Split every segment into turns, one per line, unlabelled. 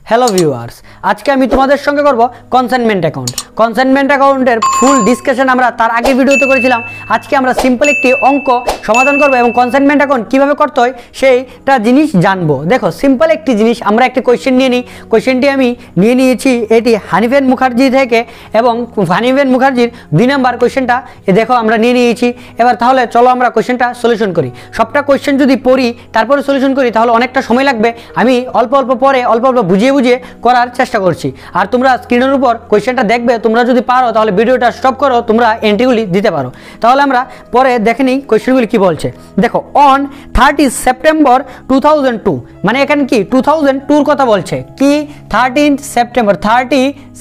Hello viewers, আজকে আমি তোমাদের সঙ্গে করব কনসাইনমেন্ট অ্যাকাউন্ট। কনসাইনমেন্ট অ্যাকাউন্টের ফুল ডিসকাশন আমরা তার আগের ভিডিওতে করেছিলাম। আজকে আমরা সিম্পল একটি অঙ্ক সমাধান করব এবং কনসাইনমেন্ট অ্যাকাউন্ট কীভাবে করতে হয় সেইটা জিনিস জানবো। দেখো, সিম্পল একটি জিনিস, আমরা একটি কোয়েশ্চেন নিয়ে নিই। কোয়েশ্চেনটি আমি নিয়ে নিয়েছি এটি হানিফেন মুখার্জি থেকে, এবং হানিফেন মুখার্জির 2 নম্বর কোয়েশ্চেনটা দেখো আমরা নিয়ে নিয়েছি। এবার তাহলে চলো আমরা কোয়েশ্চেনটা সলিউশন করি। সবটা কোয়েশ্চেন যদি পড়ি তারপরে সলিউশন করি তাহলে অনেকটা সময় লাগবে। আমি অল্প অল্প পরে অল্প অল্প বুঝিয়ে করার চেষ্টা করছি। আর তোমরা স্ক্রিনের উপর কোয়েশ্চেনটা দেখবে, তোমরা যদি পারো তাহলে ভিডিওটা স্টপ করো, তোমরা এন্ট্রিগুলি দিতে পারো। তাহলে আমরা পরে দেখে নিই কোয়েশ্চেনগুলি কি বলছে। দেখো, অন 30 সেপ্টেম্বর 2002, মানে এখানে কি 2002 কথা বলছে, কি 30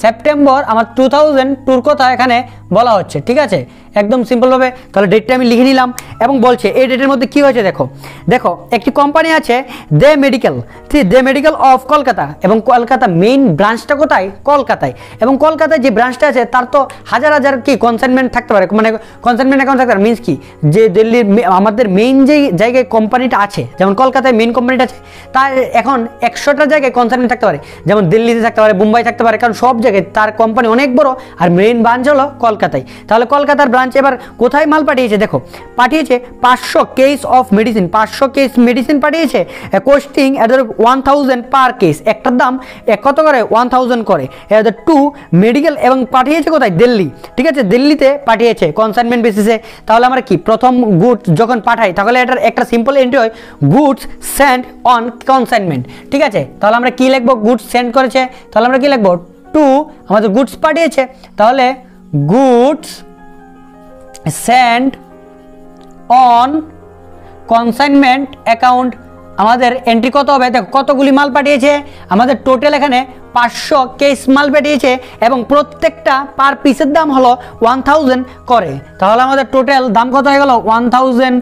সেপ্টেম্বর আমার 2002 কথা এখানে বলা হচ্ছে। ঠিক আছে, একদম সিম্পলভাবে তাহলে ডেটটা আমি লিখে নিলাম এবং বলছে এই ডেটের মধ্যে কি হয়েছে। দেখো দেখো একটি কোম্পানি আছে দে মেডিকেল অফ কলকাতা, এবং কলকাতা মেইন ব্রাঞ্চটা কোথায়? কলকাতায়। এবং কলকাতায় যে ব্রাঞ্চটা আছে তার তো হাজার হাজার কি কনসাইনমেন্ট থাকতে পারে, মানে কনসাইনমেন্ট অ্যাকাউন্ট থাকতে পারে। মিনস কি, যে দিল্লির আমাদের মেইন যেই জায়গায় কোম্পানিটা আছে, যেমন কলকাতায় মেইন কোম্পানিটা আছে, তার এখন 100টা জায়গায় কনসাইনমেন্ট থাকতে পারে। যেমন দিল্লিতে থাকতে পারে, মুম্বাই থাকতে পারে, কারণ সব জায়গায় তার কোম্পানি অনেক বড় আর মেইন ব্রাঞ্চ হলো কলকাতায়। তাহলে কলকাতার ব্রাঞ্চ এবার কোথায় মাল পাঠিয়েছে? দেখো, পাঠিয়েছে 500 case of medicine, 500 case medicine পাঠিয়েছে, কোস্টিং 1000 পার কেস, একটার দাম কত করে? 1000 করে। 2 মেডিকেল, এবং পাঠিয়েছে কোথায়? দিল্লি। ঠিক আছে, দিল্লিতে পাঠিয়েছে কনসাইনমেন্ট বেসিসে। তাহলে আমরা কি প্রথম গুডস যখন পাঠাই তাহলে এটার একটা সিম্পল এন্ট্রি হয় গুডস সেন্ড অন কনসাইনমেন্ট। ঠিক আছে, তাহলে আমরা কি লিখবো? গুডস সেন্ড করেছে, তাহলে আমরা কি লিখবো? টু, আমাদের গুডস পাঠিয়েছে, তাহলে goods send on consignment account. আমাদের এন্ট্রি কত হবে? দেখো কতগুলি মাল পাঠিয়েছে, আমাদের টোটাল এখানে 500 কেস মাল পাঠিয়েছে, এবং প্রত্যেকটা পার পিসের দাম হলো 1000 করে। তাহলে আমাদের টোটাল দাম কত হয়ে গেল? 1000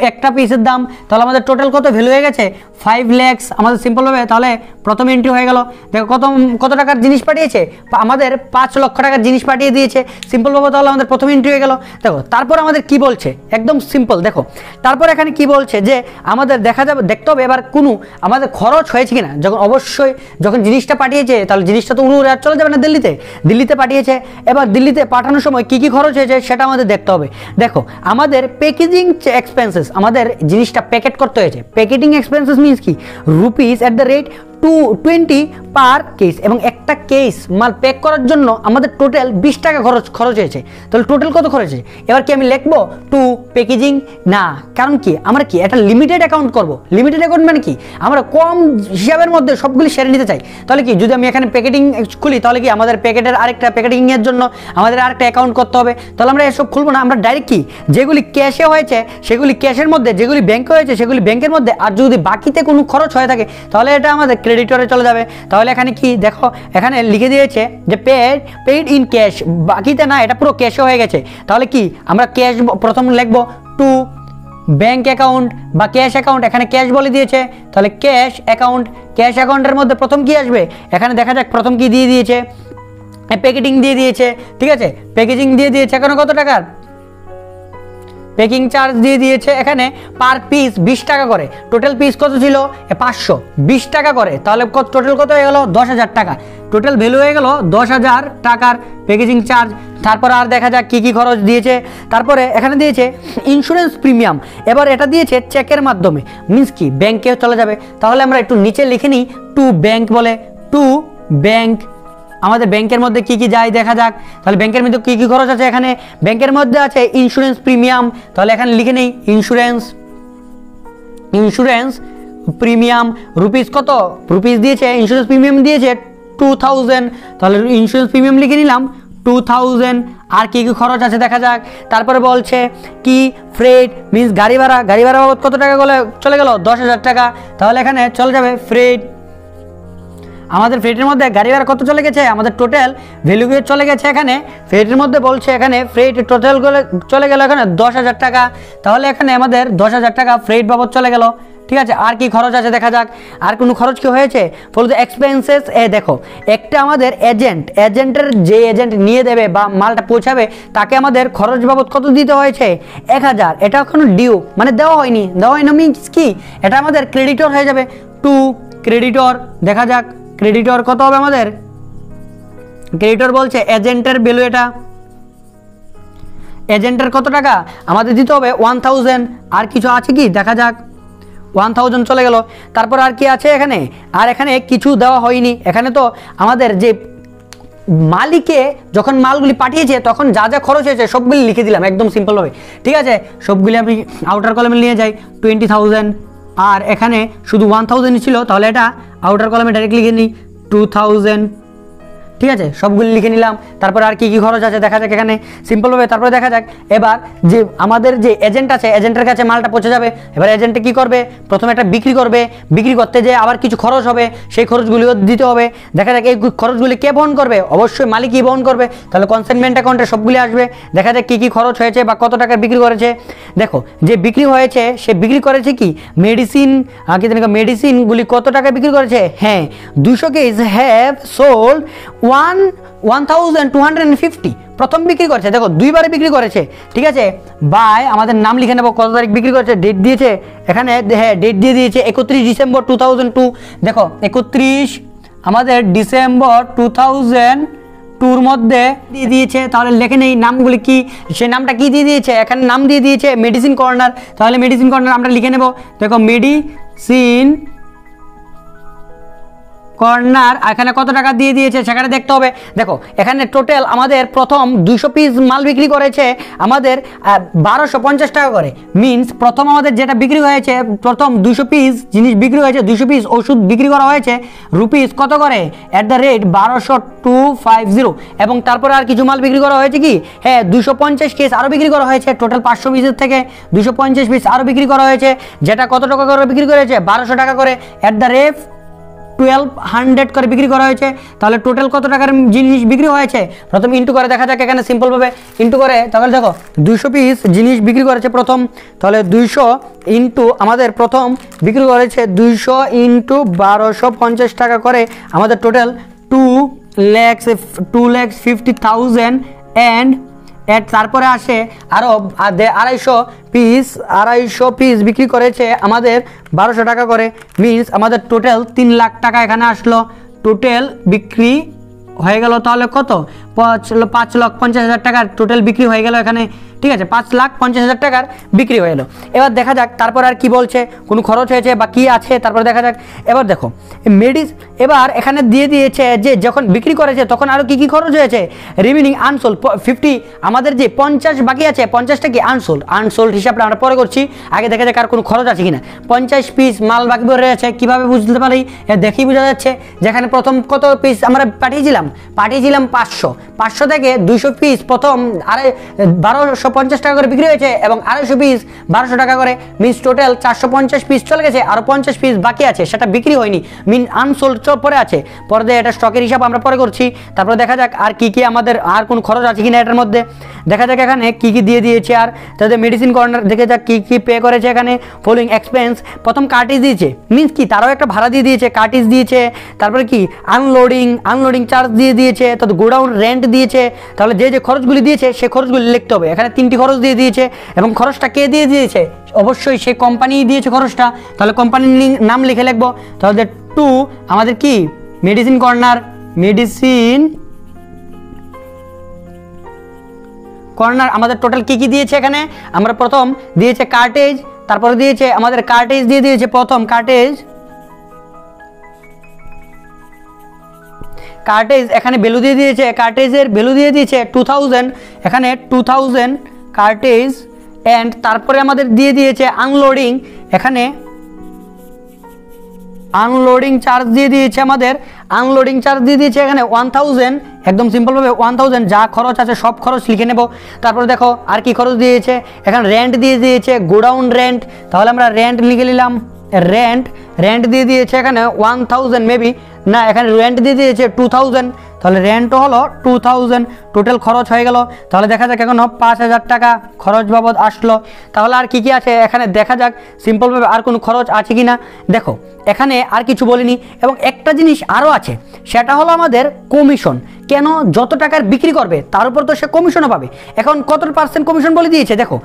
একটা পিসের দাম। তাহলে আমাদের টোটাল কত ভ্যালু হয়ে গেছে? 5 লাখ। আমাদের সিম্পলভাবে তাহলে প্রথম এন্ট্রি হয়ে গেল। দেখো কত টাকার জিনিস পাঠিয়েছে? আমাদের 5 লক্ষ টাকার জিনিস পাঠিয়ে দিয়েছে সিম্পলভাবে। তাহলে আমাদের প্রথম এন্ট্রি হয়ে গেল। দেখো তারপর আমাদের কি বলছে, একদম সিম্পল। দেখো তারপর এখানে কি বলছে যে আমাদের দেখতে হবে এবার কোনো আমাদের খরচ হয়েছে কিনা। অবশ্যই যখন জিনিসটা পাঠিয়েছে তাহলে জিনিসটা তো উড়ে চলে যাবে না দিল্লিতে পাঠিয়েছে। এবার দিল্লিতে পাঠানোর সময় কি কি খরচ হয়েছে সেটা আমাদের দেখতে হবে। দেখো আমাদের প্যাকেজিং এক্সপেন্সেস, আমাদের জিনিসটা প্যাকেট করতে হয়েছে। প্যাকেটিং এক্সপেন্সেস মিনস কি? ₹20 পার কেস, এবং একটা কেস মাল প্যাক করার জন্য আমাদের টোটাল 20 টাকা খরচ হয়েছে। তাহলে টোটাল কত খরচ হয়েছে? এবার কি আমি লিখবো টু প্যাকেজিং? না, কারণ কি আমরা কি একটা লিমিটেড অ্যাকাউন্ট করব। লিমিটেড অ্যাকাউন্ট মানে কি? আমরা কম হিসাবের মধ্যে সবগুলি সেরে নিতে চাই। তাহলে কি, যদি আমি এখানে প্যাকেটিং খুলি তাহলে কি আমাদের প্যাকেটের আরেকটা প্যাকেটিংয়ের জন্য আমাদের আরেকটা অ্যাকাউন্ট করতে হবে। তাহলে আমরা এসব খুলবো না, আমরা ডাইরেক্ট কি যেগুলি ক্যাশে হয়েছে সেগুলি ক্যাশের মধ্যে, যেগুলি ব্যাংকে হয়েছে সেগুলি ব্যাংকের মধ্যে, আর যদি বাকিতে কোনো খরচ হয়ে থাকে তাহলে এটা আমাদের ক্রেডিটরে চলে যাবে। তাহলে এখানে কি দেখো, এখানে লিখে দিয়েছে যে পেইড ইন ক্যাশ, বাকিতে না, এটা পুরো ক্যাশে হয়ে গেছে। তাহলে কি আমরা ক্যাশ প্রথম লিখবো টু ব্যাংক অ্যাকাউন্ট বা ক্যাশ অ্যাকাউন্ট, এখানে ক্যাশ বলে দিয়েছে। তাহলে ক্যাশ অ্যাকাউন্টের মধ্যে প্রথম কি আসবে? এখানে দেখা যাক প্রথম কি দিয়ে দিয়েছে, প্যাকেটিং দিয়ে দিয়েছে। ঠিক আছে, প্যাকেজিং দিয়ে দিয়েছে। এখানে কত টাকার প্যাকিং চার্জ দিয়ে দিয়েছে, এখানে পার পিস 20 টাকা করে। টোটাল পিস কত ছিল? 500, 20 টাকা করে। তাহলে টোটাল কত হয়ে গেল? 10,000 টাকা। টোটাল ভ্যালু হয়ে গেল 10,000 টাকার প্যাকেজিং চার্জ। তারপর আর দেখা যাক কি কি খরচ দিয়েছে। তারপরে এখানে দিয়েছে ইন্স্যুরেন্স প্রিমিয়াম, এবার এটা দিয়েছে চেকের মাধ্যমে, মিনস কি ব্যাংকে চলে যাবে। তাহলে আমরা একটু নিচে লিখে নিই টু ব্যাংক বলে, টু ব্যাংক। আমাদের ব্যাংকের মধ্যে কি কি যায় দেখা যাক। তাহলে ব্যাংকের মধ্যে কি কি খরচ আছে? এখানে ব্যাংকের মধ্যে আছে ইন্স্যুরেন্স প্রিমিয়াম। তাহলে এখানে লিখে নেই ইন্স্যুরেন্স প্রিমিয়াম রুপিস কত? রুপিস দিয়েছে, ইন্স্যুরেন্স প্রিমিয়াম দিয়েছে 2000। তাহলে ইন্স্যুরেন্স প্রিমিয়াম লিখে নিলাম 2000। আর কি কি খরচ আছে দেখা যাক। তারপরে বলছে কি ফ্রেট মিনস গাড়ি ভাড়া বাবদ কত টাকা চলে গেল? 10,000 টাকা। তাহলে এখানে চলে যাবে ফ্রেট। আমাদের ফ্রেটের মধ্যে গাড়ি ভাড়া কত চলে গেছে? আমাদের টোটাল ভ্যালু চলে গেছে এখানে ফ্রেটের মধ্যে বলছে, এখানে ফ্রেট টোটাল চলে গেল এখানে 10,000 টাকা। তাহলে এখানে আমাদের 10,000 টাকা ফ্রেট বাবদ চলে গেল। ঠিক আছে, আর কি খরচ আছে দেখা যাক। আর কোনো খরচ কি হয়েছে? ফলে এক্সপেন্সেস দেখো, একটা আমাদের এজেন্টের যে এজেন্ট নিয়ে দেবে বা মালটা পৌঁছাবে তাকে আমাদের খরচ বাবদ কত দিতে হয়েছে? 1000। এটা এখনো ডিউ, মানে দেওয়া হয়নি মিনস কি এটা আমাদের ক্রেডিটর হয়ে যাবে। টু ক্রেডিটর দেখা যাক ক্রেডিটর কত হবে আমাদের, ক্রেডিটর বলছে এজেন্টের ভ্যালু, এটা এজেন্টের কত টাকা আমাদের দিতে হবে 1000। আর কিছু আছে কি দেখা যাক, 1000 চলে গেল। তারপর আর কি আছে এখানে, আর এখানে কিছু দেওয়া হয়নি। এখানে তো আমাদের যে মালিকে যখন মালগুলি পাঠিয়েছে তখন যা যা খরচ হয়েছে সবগুলি লিখে দিলাম একদম সিম্পলভাবে, ঠিক আছে। সবগুলি আমি আউটার কলামে নিয়ে যাই 20,000, আর এখানে শুধু 1000 ছিল, তাহলে এটা আউটার কলামে ডাইরেক্ট লিখে নিই 2000, ঠিক আছে। সবগুলি লিখে নিলাম। তারপর আর কি কি খরচ আছে দেখা যাক এখানে সিম্পলভাবে। তারপরে দেখা যাক এবার যে আমাদের যে এজেন্ট আছে, এজেন্টের কাছে মালটা পৌঁছে যাবে। এবার এজেন্টে কি করবে, প্রথমে একটা বিক্রি করবে, বিক্রি করতে যে আবার কিছু খরচ হবে, সেই খরচগুলিও দিতে হবে। দেখা যাক এই খরচগুলি কে বহন করবে, অবশ্যই মালিকই বহন করবে। তাহলে কনসাইনমেন্ট অ্যাকাউন্টে সবগুলি আসবে। দেখা যাক কি কি খরচ হয়েছে বা কত টাকা বিক্রি করেছে। দেখো যে বিক্রি হয়েছে সে বিক্রি করেছে কি মেডিসিন, মেডিসিনগুলি কত টাকা বিক্রি করেছে, হ্যাঁ 200 কেস হ্যাভ সোল্ড 1250 প্রথম বিক্রি করেছে। দেখো দুইবারে বিক্রি করেছে, ঠিক আছে। বাই আমাদের নাম লিখে নেব, কত তারিখ বিক্রি করেছে, ডেট দিয়েছে এখানে, হ্যাঁ ডেট দিয়ে দিয়েছে 31 ডিসেম্বর 2002। দেখো 31 আমাদের ডিসেম্বর 2002 মধ্যে দিয়ে দিয়েছে। তাহলে লেখে নেই নামগুলি কি, সে নামটা কি দিয়ে দিয়েছে, এখানে নাম দিয়ে দিয়েছে মেডিসিন কর্নার। তাহলে মেডিসিন কর্নার আমরা লিখে নেব। দেখো মেডিসিন কর্নার এখানে কত টাকা দিয়ে দিয়েছে সেখানে দেখতে হবে। দেখো এখানে টোটাল আমাদের প্রথম 200 পিস মাল বিক্রি করেছে আমাদের 1250 টাকা করে। মিনস প্রথম আমাদের যেটা বিক্রি হয়েছে, প্রথম 200 পিস জিনিস বিক্রি হয়েছে, 200 পিস ওষুধ বিক্রি করা হয়েছে রুপিস কত করে, @1250। এবং তারপরে আর কিছু মাল বিক্রি করা হয়েছে কি, হ্যাঁ 250 কেস আরও বিক্রি করা হয়েছে। টোটাল 500 পিসের থেকে 250 পিস আরও বিক্রি করা হয়েছে, যেটা কত টাকা করে বিক্রি করেছে 1200 টাকা করে, @1200 করে বিক্রি করা হয়েছে। তাহলে টোটাল কত টাকার জিনিস বিক্রি হয়েছে প্রথম ইন্টু করে দেখা যাক এখানে সিম্পলভাবে ইন্টু করে। তাহলে দেখো 200 পিস জিনিস বিক্রি করেছে প্রথম, তাহলে 200 ইন্টু আমাদের প্রথম বিক্রি করেছে 200 ইন্টু 1250 টাকা করে আমাদের টোটাল 2,50,000 অ্যান্ড তারপরে আসে আরও 250 পিস বিক্রি করেছে আমাদের 1200 টাকা করে। মিনস আমাদের টোটাল 3 লাখ টাকা এখানে আসলো, টোটাল বিক্রি হয়ে গেল। তাহলে কত, 5,50,000 টাকার টোটাল বিক্রি হয়ে গেল এখানে, ঠিক আছে। 5,50,000 টাকার বিক্রি হয়ে গেল। এবার দেখা যাক তারপর আর কি বলছে, কোনো খরচ হয়েছে বা কি আছে তারপর দেখা যাক। এবার দেখো এবার এখানে দিয়ে দিয়েছে যে যখন বিক্রি করেছে তখন আরও কি কি খরচ হয়েছে, রিমেনিং আনসোল্ড 50, আমাদের যে 50 বাকি আছে 50টা কি আনসোল্ড হিসাবটা আমরা পরে করছি। আগে দেখা যাক আর কোনো খরচ আছে কিনা। 50 পিস মাল বাকি রয়েছে, কীভাবে বুঝতে পারি, দেখেই বোঝা যাচ্ছে। যেখানে প্রথম কত পিস আমরা পাঠিয়েছিলাম 500 থেকে 200 পিস প্রথম 1250 টাকা করে বিক্রি হয়েছে এবং 250 পিস 1200 টাকা করে। মিনস টোটাল 450 পিস চলে গেছে, আরও 50 পিস বাকি আছে, সেটা বিক্রি হয়নি, মিন আনসোল্ড পরে আছে। পরে এটা স্টকের হিসাব আমরা পরে করছি। তারপরে দেখা যাক আর কি কি আমাদের আর কোন খরচ আছে কিনা এটার মধ্যে। দেখা যাক এখানে কি কি দিয়ে দিয়েছে, আর তাদের মেডিসিন কর্নার দেখে যাক কি কি পে করেছে এখানে। ফলোইং এক্সপেন্স প্রথম কার্টিজ দিয়েছে, মিনস কি তারাও একটা ভাড়া দিয়ে দিয়েছে, কার্টিজ দিয়েছে। তারপরে কি আনলোডিং চার্জ দিয়ে দিয়েছে, তাদের গোডাউন রেন্ট দিয়েছে। তাহলে যে যে খরচগুলি দিয়েছে সে খরচগুলি লিখতে হবে। এখানে 3টি খরচ দিয়ে দিয়েছে এবং খরচটা কে দিয়ে দিয়েছে, অবশ্যই সে কোম্পানি দিয়েছে খরচটা। তাহলে কোম্পানির নাম লিখে লিখবো। তাহলে আমাদের কি মেডিসিন কর্নার আমাদের টোটাল কি কি দিয়েছে এখানে। আমরা প্রথম দিয়েছে কার্টেজ, তারপরে দিয়েছে আমাদের কার্টেজ দিয়ে দিয়েছে প্রথম কার্টেজ এখানে ভ্যালু দিয়ে দিয়েছে, কার্টেজের ভ্যালু দিয়ে দিয়েছে 2000, এখানে 2000 কার্টেজ। অ্যান্ড তারপরে আমাদের দিয়ে দিয়েছে আনলোডিং, এখানে আনলোডিং চার্জ দিয়ে দিয়েছে আমাদের, এখানে 1000, একদম সিম্পলভাবে 1000 যা খরচ আছে সব খরচ লিখে নেব। তারপরে দেখো আর কি খরচ দিয়েছে, এখানে রেন্ট দিয়ে দিয়েছে, গোডাউন রেন্ট। তাহলে আমরা রেন্ট লিখে নিলাম, রেন্ট দিয়ে দিয়েছে এখানে 1000 মেবি না, এখানে রেন্ট দিয়ে দিয়েছে 2000। তাহলে রেন্টও হলো 2000, টোটাল খরচ হয়ে গেল। তাহলে দেখা যাক এখন 5000 টাকা খরচ বাবদ আসলো। তাহলে আর কি কি আছে এখানে দেখা যাক সিম্পলভাবে আর কোনো খরচ আছে কি না। দেখো এখানে আর কিছু বলিনি এবং একটা জিনিস আরও আছে, সেটা হলো আমাদের কমিশন। কেন, যত টাকার বিক্রি করবে তার উপর তো সে কমিশনও পাবে। এখন কত % কমিশন বলে দিয়েছে, দেখো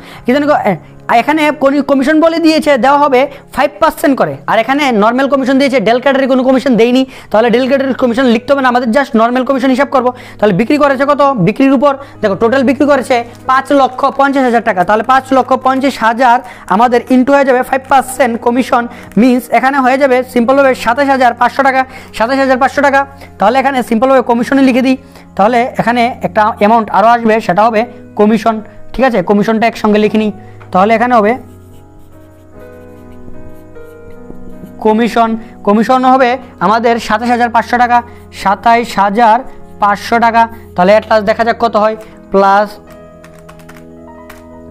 আর এখানে কমিশন বলে দিয়েছে দেওয়া হবে 5% করে, আর এখানে নর্মাল কমিশন দিয়েছে, ডেল ক্যাটারি কোনো কমিশন দেয়নি, তাহলে ডেল ক্যাটারির কমিশন লিখতে হবে না, আমাদের জাস্ট নর্মাল কমিশন হিসাব করবো। তাহলে বিক্রি করেছে কত, বিক্রির উপর দেখো টোটাল বিক্রি করেছে 5,50,000 টাকা, তাহলে 5,50,000 আমাদের ইনটু হয়ে যাবে 5% কমিশন, মিনস এখানে হয়ে যাবে সিম্পলভাবে 27,500 টাকা, 27,500 টাকা। তাহলে এখানে সিম্পলভাবে কমিশনে লিখে দিই, তাহলে এখানে একটা অ্যামাউন্ট আরও আসবে, সেটা হবে কমিশন। ঠিক আছে, কমিশনটা একসঙ্গে লিখে নিই, তাহলে এখানে হবে কমিশন হবে আমাদের 27,500 টাকা, 27,500 টাকা। তাহলে এট লাস্ট দেখা যাক কত হয়, প্লাস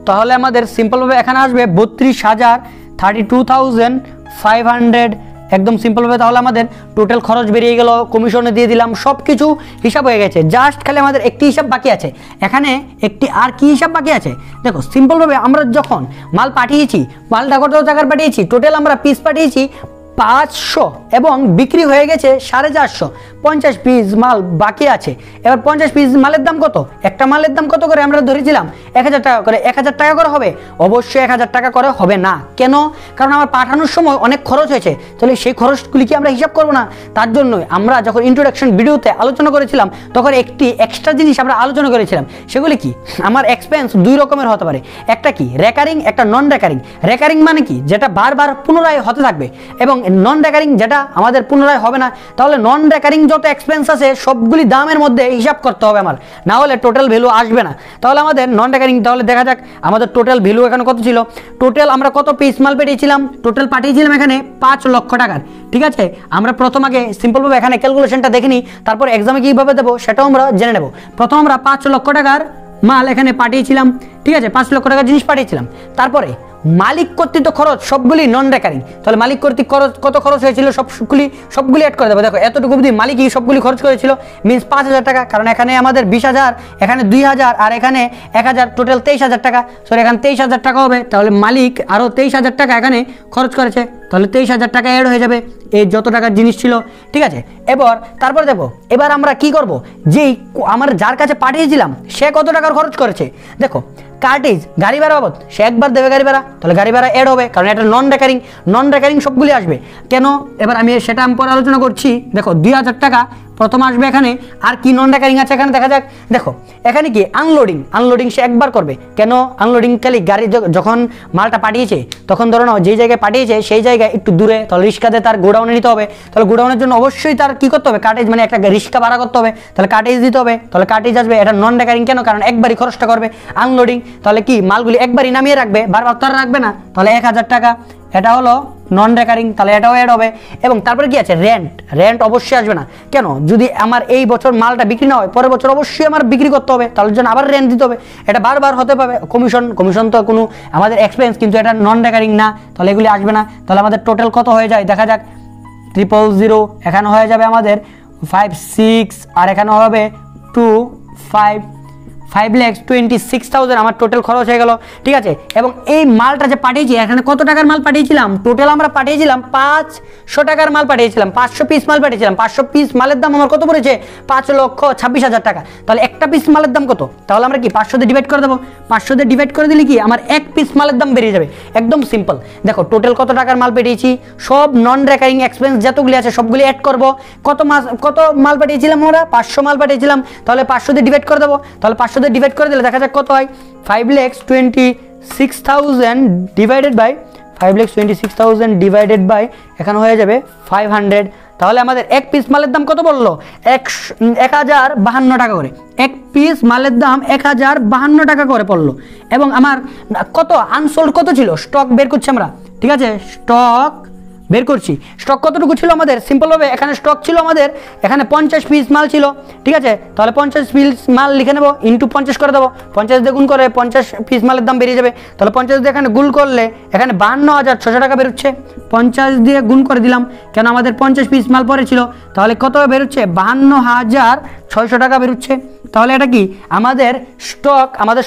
তাহলে আমাদের সিম্পলভাবে এখানে আসবে 32,000, 32,500 একদম সিম্পলভাবে। তাহলে আমাদের টোটাল খরচ বেরিয়ে গেল, কমিশনে দিয়ে দিলাম, সব কিছু হিসাব হয়ে গেছে। জাস্ট খালি আমাদের একটি হিসাব বাকি আছে, এখানে একটি আর কি হিসাব বাকি আছে দেখো, সিম্পলভাবে আমরা যখন মাল পাঠিয়েছি, মালটা কত টাকার পাঠিয়েছি, টোটাল আমরা পিস পাঠিয়েছি 500 এবং বিক্রি হয়ে গেছে 450, 50 পিস মাল বাকি আছে। এবার 50 পিস মালের দাম কত, একটা মালের দাম কত করে আমরা ধরেছিলাম 1,000 টাকা করে, 1,000 টাকা করে হবে, অবশ্যই 1,000 টাকা করে হবে না। কেন, কারণ আমার পাঠানোর সময় অনেক খরচ হয়েছে, তাহলে সেই খরচগুলি কি আমরা হিসাব করবো না? তার জন্যই আমরা যখন ইন্ট্রোডাকশন ভিডিওতে আলোচনা করেছিলাম তখন একটি এক্সট্রা জিনিস আমরা আলোচনা করেছিলাম, সেগুলি কি, আমার এক্সপেন্স দুই রকমের হতে পারে, একটা কি রেকারিং, একটা নন রেকারিং। রেকারিং মানে কি, যেটা বারবার পুনরায় হতে থাকবে, এবং নন রেকারিং যেটা আমাদের পুনরায় হবে না। তাহলে নন রেকারিং যত এক্সপেন্স আছে সবগুলি দামের মধ্যে হিসাব করতে হবে আমার, না হলে টোটাল ভ্যালু আসবে না। তাহলে আমাদের নন রেকারিং, তাহলে দেখা যাক আমাদের টোটাল ভ্যালু এখানে কত ছিল, টোটাল আমরা কত পিস মাল পাঠিয়েছিলাম, টোটাল পাঠিয়েছিলাম এখানে 5 লক্ষ টাকার। ঠিক আছে, আমরা প্রথম আগে সিম্পলভাবে এখানে ক্যালকুলেশনটা দেখে নিই, তারপর এক্সামে কীভাবে দেবো সেটাও আমরা জেনে নেব। প্রথম আমরা 5 লক্ষ টাকার মাল এখানে পাঠিয়েছিলাম, ঠিক আছে, 5 লক্ষ টাকার জিনিস পাঠিয়েছিলাম। তারপরে মালিক কর্তৃক খরচ সবগুলি নন রেকারিং, তাহলে মালিক কর্তৃক খরচ কত খরচ হয়েছিল সবগুলি অ্যাড করে দেবো। দেখো এতটুকু অবধি মালিকই সবগুলি খরচ করেছিল, মিনস 5,000 টাকা, কারণ এখানে আমাদের 20,000, এখানে 2,000 আর এখানে 1,000, টোটাল 23,000 টাকা। সরি, এখানে 23,000 টাকা হবে, তাহলে মালিক আরও 23,000 টাকা এখানে খরচ করেছে, তাহলে 23,000 টাকা অ্যাড হয়ে যাবে এই যত টাকার জিনিস ছিল। ঠিক আছে, এবার তারপরে দেখো এবার আমরা কি করব, যেই আমার যার কাছে পাঠিয়েছিলাম সে কত টাকার খরচ করেছে। দেখো কার্টেজ গাড়ি ভাড়া বাবদ সে একবার দেবে গাড়ি ভাড়া, তাহলে গাড়ি ভাড়া অ্যাড হবে, কারণ এটা নন রেকারিং সবগুলি আসবে। কেন, এবার আমি সেটা আমি পরে আলোচনা করছি। দেখো 2,000 টাকা প্রথম আসবে এখানে, আর কি নন রেকারিং আছে এখানে দেখা যাক। দেখো এখানে কি আনলোডিং সে একবার করবে। কেন, আনলোডিং খালি গাড়ি যখন মালটা পাঠিয়েছে তখন ধরো না যেই জায়গায় পাঠিয়েছে সেই জায়গায় একটু দূরে, তাহলে রিক্সাতে তার গোডাউনে নিতে হবে, তাহলে গোডাউনের জন্য অবশ্যই তার কি করতে হবে, কার্টেজ মানে একটা রিক্সা ভাড়া করতে হবে, তাহলে কার্টেজ দিতে হবে, তাহলে কার্টেজ আসবে। এটা নন রেকারিং কেন, কারণ একবারই খরচটা করবে। আনলোডিং তাহলে কি মালগুলি একবারই নামিয়ে রাখবে, বারবার তারা রাখবে না, তাহলে 1,000 টাকা, এটা হলো নন রেকারিং, তাহলে এটাও অ্যাড হবে। এবং তারপরে কি আছে, রেন্ট অবশ্যই আসবে না। কেন, যদি আমার এই বছর মালটা বিক্রি না হয় পরের বছর অবশ্যই আমার বিক্রি করতে হবে, তাহলে জন্য আবার রেন্ট দিতে হবে, এটা বারবার হতে পাবে। কমিশন তো কোনো আমাদের এক্সপেন্স, কিন্তু এটা নন রেকারিং না, তাহলে এগুলি আসবে না। তাহলে আমাদের টোটাল কত হয়ে যায় দেখা যাক, 000, এখানে হয়ে যাবে আমাদের 56, আর এখানে হবে 5,26,000 আমার টোটাল খরচ হয়ে গেল। ঠিক আছে, এবং এই মালটা যে পাঠিয়েছি এখানে কত টাকার মাল পাঠিয়েছিলাম, টোটাল আমরা পাঠিয়েছিলাম 500 টাকার মাল পাঠিয়েছিলাম, 500 পিস মাল পাঠিয়েছিলাম। 500 পিস মালের দাম আমার কত পড়েছে, 5,26,000 টাকা। তাহলে একটা পিস মালের দাম কত, তাহলে আমরা কি 500 দিয়ে ডিভাইড করে দেবো, 500 দিয়ে ডিভাইড করে দিলে কি আমার এক পিস মালের দাম বেরিয়ে যাবে, একদম সিম্পল। দেখো টোটাল কত টাকার মাল পাঠিয়েছি, সব নন রেকারিং এক্সপেন্স যতগুলি আছে সবগুলি অ্যাড করবো। কত মাল পাঠিয়েছিলাম আমরা, 500 মাল পাঠিয়েছিলাম, তাহলে 500 দিয়ে ডিভাইড করে দেবো, তাহলে 500 দিয়ে ডিভাইড করে দিলে দেখা যাক কত হয়, 5,26,000 ডিভাইডেড বাই 5,26,000 ডিভাইডেড বাই এখানে হয়ে যাবে 500। তাহলে আমাদের এক পিস মালের দাম কত বললো, 1,052 টাকা করে, এক পিস মালের দাম 1,052 টাকা করে পড়লো। এবং আমার কত আনসোল্ড কত ছিল, স্টক বের করছি আমরা। ঠিক আছে, স্টক বের করছি, স্টক কতটুকু ছিল আমাদের, সিম্পলভাবে এখানে স্টক ছিল আমাদের এখানে 50 পিস মাল ছিল। ঠিক আছে, তাহলে 50 পিস মাল লিখে নেবো, ইন্টু 50 করে দেবো, 50 দিয়ে গুণ করে 50 পিস মালের দাম বেরিয়ে যাবে। তাহলে 50 দিয়ে এখানে গুণ করলে এখানে 52,600 টাকা বেরোচ্ছে, 50 দিয়ে গুণ করে দিলাম, কেন আমাদের 50 পিস মাল পরে ছিল, তাহলে কত বেরোচ্ছে, 52,600 টাকা বেরোচ্ছে। তাহলে এটা কি আমাদের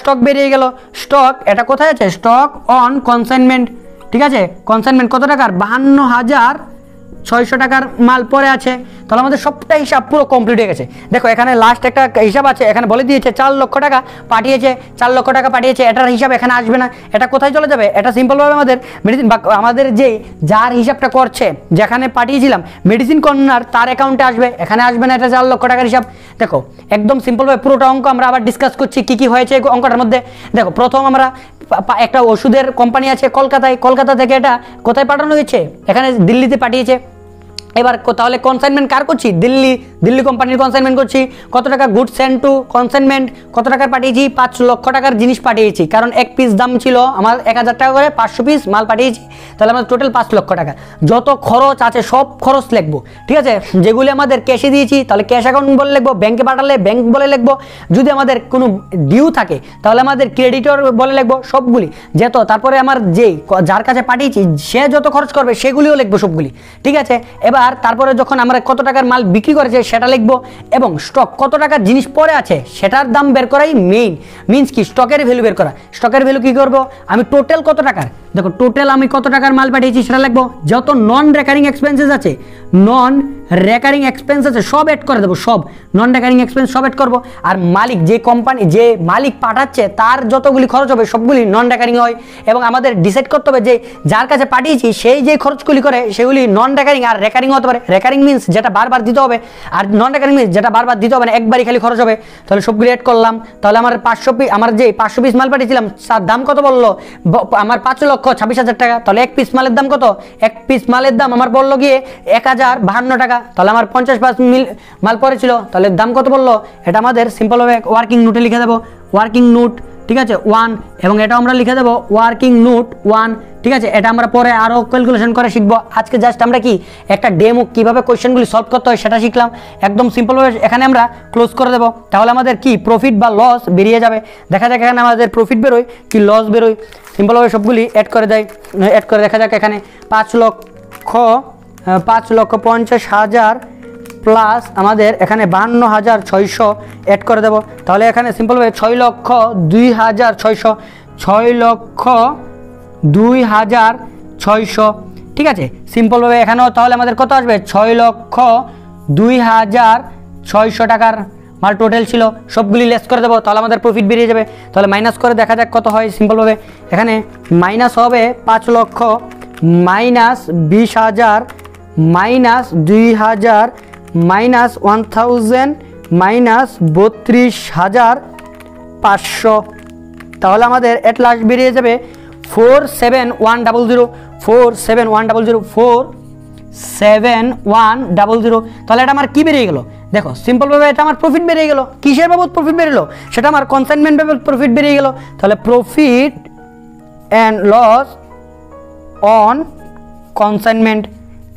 স্টক বেরিয়ে গেল। স্টক এটা কোথায় আছে, স্টক অন কনসাইনমেন্ট। ঠিক আছে, কনসাইনমেন্ট কত টাকার, 52,600 600 টাকার মাল পরে আছে, তাহলে আমাদের সবটা হিসাব পুরো কমপ্লিট হয়ে গেছে। দেখো এখানে লাস্ট একটা হিসাব আছে, এখানে বলে দিয়েছে 4 লক্ষ টাকা পাঠিয়েছে, 4 লক্ষ টাকা পাঠিয়েছে, এটার হিসাব এখানে আসবে না, এটা কোথায় চলে যাবে? এটা সিম্পলভাবে আমাদের মেডিসিন বা আমাদের যে যার হিসাবটা করছে, যেখানে পাঠিয়েছিলাম মেডিসিন কর্নার, তার অ্যাকাউন্টে আসবে, এখানে আসবে না। এটা 4 লক্ষ টাকার হিসাব। দেখো একদম সিম্পলভাবে পুরোটা অঙ্ক আমরা আবার ডিসকাস করছি কি কি হয়েছে অঙ্কটার মধ্যে। দেখো প্রথম আমরা একটা ওষুধের কোম্পানি আছে কলকাতায়, কলকাতা থেকে এটা কোথায় পাঠানো হয়েছে? এখানে দিল্লিতে পাঠিয়েছে। এবার তাহলে কনসাইনমেন্ট কার করছি? দিল্লি কোম্পানির কনসাইনমেন্ট করছি। কত টাকা? Good send to consignment. কত টাকার পাঠিয়েছি? 5 লক্ষ টাকার জিনিস পাঠিয়েছি, কারণ এক পিস দাম ছিল আমার 1000 টাকা করে, 500 পিস মাল পাঠিয়েছি, তাহলে আমাদের টোটাল 5 লক্ষ টাকা। যত খরচ আছে সব খরচ লিখবো, ঠিক আছে? যেগুলি আমাদের ক্যাশে দিয়েছি তাহলে ক্যাশ অ্যাকাউন্ট বলে লিখবো, ব্যাংকে পাঠালে ব্যাংক বলে লিখবো, যদি আমাদের কোনো ডিউ থাকে তাহলে আমাদের ক্রেডিটর বলে লিখবো, সবগুলি যেত। তারপরে আমার যার কাছে পাঠিয়েছি সে যত খরচ করবে সেগুলিও লিখবো সবগুলি, ঠিক আছে? এবার তারপরে যখন আমরা কত টাকার মাল বিক্রি করেছে সেটা লিখবো, এবং স্টক কত টাকার জিনিস পরে আছে সেটার দাম বের করাই মিনস কি স্টকের ভ্যালু বের করা। স্টকের ভ্যালু কি করব? আমি টোটাল কত টাকার, দেখো টোটাল আমি কত টাকার মাল পাঠিয়েছি সেটা লিখবো। যত নন রেকারিং এক্সপেন্সেস আছে, নন রেকারিং এক্সপেন্স আছে সব অ্যাড করে দেবো, সব নন রেকারিং এক্সপেন্স সব অ্যাড করবো। আর মালিক যে কোম্পানি যে মালিক পাঠাচ্ছে তার যতগুলি খরচ হবে সবগুলি নন রেকারিং হয়, এবং আমাদের ডিসাইড করতে হবে যে যার কাছে পাঠিয়েছি সেই যে খরচগুলি করে সেগুলি নন রেকারিং আর রেকারিং হতে পারে। রেকারিং মিনস যেটা বারবার দিতে হবে, আর নন রেকারিং মিনস যেটা বারবার দিতে হবে না, একবারই খালি খরচ হবে। তাহলে সবগুলি অ্যাড করলাম। তাহলে আমার 500 পিস, আমার যে 500 পিস মাল পাঠিয়েছিলাম তার দাম কত বললো? আমার 5,26,000 টাকা। তাহলে এক পিস মালের দাম কত? এক পিস মালের দাম আমার বললো গিয়ে 1052 টাকা। তাহলে আমার 50 মাল পরে ছিল, তাহলে দাম কত বললো? এটা আমাদের সিম্পলভাবে ওয়ার্কিং নোটে লিখে দেবো, ওয়ার্কিং নোট, ঠিক আছে 1, এবং এটা আমরা লিখে দেবো ওয়ার্কিং নোট 1, ঠিক আছে? এটা আমরা পরে আরও ক্যালকুলেশন করে শিখবো। আজকে জাস্ট আমরা কি একটা ডেমো কীভাবে কোয়েশ্চেনগুলি সলভ করতে হয় সেটা শিখলাম, একদম সিম্পলভাবে এখানে আমরা ক্লোজ করে দেবো। তাহলে আমাদের কি প্রফিট বা লস বেরিয়ে যাবে। দেখা যাক এখানে আমাদের প্রফিট বেরোয় কি লস বেরোয়। সিম্পলভাবে সবগুলি অ্যাড করে দেয়, অ্যাড করে দেখা যাক এখানে 5,50,000 প্লাস আমাদের এখানে 52,600 অ্যাড করে দেবো। তাহলে এখানে সিম্পলভাবে 6,02,600, 6,02,600, ঠিক আছে? সিম্পলভাবে এখানেও তাহলে আমাদের কত আসবে? 6,02,600 টাকার মাল টোটাল ছিল, সবগুলি লেস করে দেবো, তাহলে আমাদের প্রফিট বেরিয়ে যাবে। তাহলে মাইনাস করে দেখা যাক কত হয়। সিম্পলভাবে এখানে মাইনাস হবে 5 লক্ষ মাইনাস 20,000 মাইনাস 2,000 মাইনাস 1,000 মাইনাস 32,500। তাহলে আমাদের এট লাস্ট বেরিয়ে যাবে 47100, 47100, 47100। তাহলে এটা আমার কি বেরিয়ে গেল? দেখো সিম্পলভাবে এটা আমার প্রফিট বেরিয়ে গেল। কিসের বাবদ প্রফিট বেরিয়ে গেলো? সেটা আমার কনসাইনমেন্ট বাবদ প্রফিট বেরিয়ে গেল। তাহলে profit and loss on consignment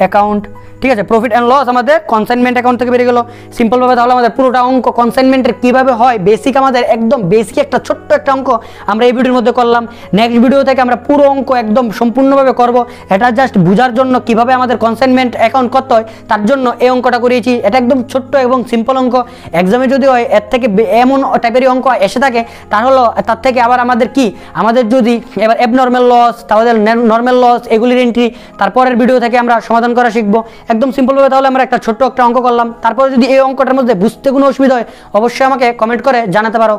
account, ঠিক আছে? প্রফিট অ্যান্ড লস আমাদের কনসাইনমেন্ট অ্যাকাউন্ট থেকে বেরিয়ে গেলো সিম্পলভাবে। তাহলে আমাদের পুরোটা অঙ্ক কনসাইনমেন্টের কীভাবে হয় বেসিক, আমাদের একদম বেসিক একটা ছোট্ট একটা অঙ্ক আমরা এই ভিডিওর মধ্যে করলাম। নেক্সট ভিডিও থেকে আমরা পুরো অঙ্ক একদম সম্পূর্ণভাবে করব। এটা জাস্ট বোঝার জন্য কিভাবে আমাদের কনসাইনমেন্ট অ্যাকাউন্ট করতে হয় তার জন্য এই অঙ্কটা করিয়েছি। এটা একদম ছোট্ট এবং সিম্পল অঙ্ক। এক্সামে যদি হয় এর থেকে এমন টাইপেরই অঙ্ক এসে থাকে তাহলে তার থেকে আবার আমাদের কি, আমাদের যদি এবার অ্যাবনর্মাল লস, তাহলে নর্মাল লস, এগুলির এন্ট্রি তারপরের ভিডিও থেকে আমরা সমাধান করা শিখবো একদম সিম্পলভাবে। তাহলে আমরা একটা ছোট্ট একটা অঙ্ক করলাম। তারপরে যদি এই অঙ্কটার মধ্যে বুঝতে কোনো অসুবিধা হয় অবশ্যই আমাকে কমেন্ট করে জানাতে পারো।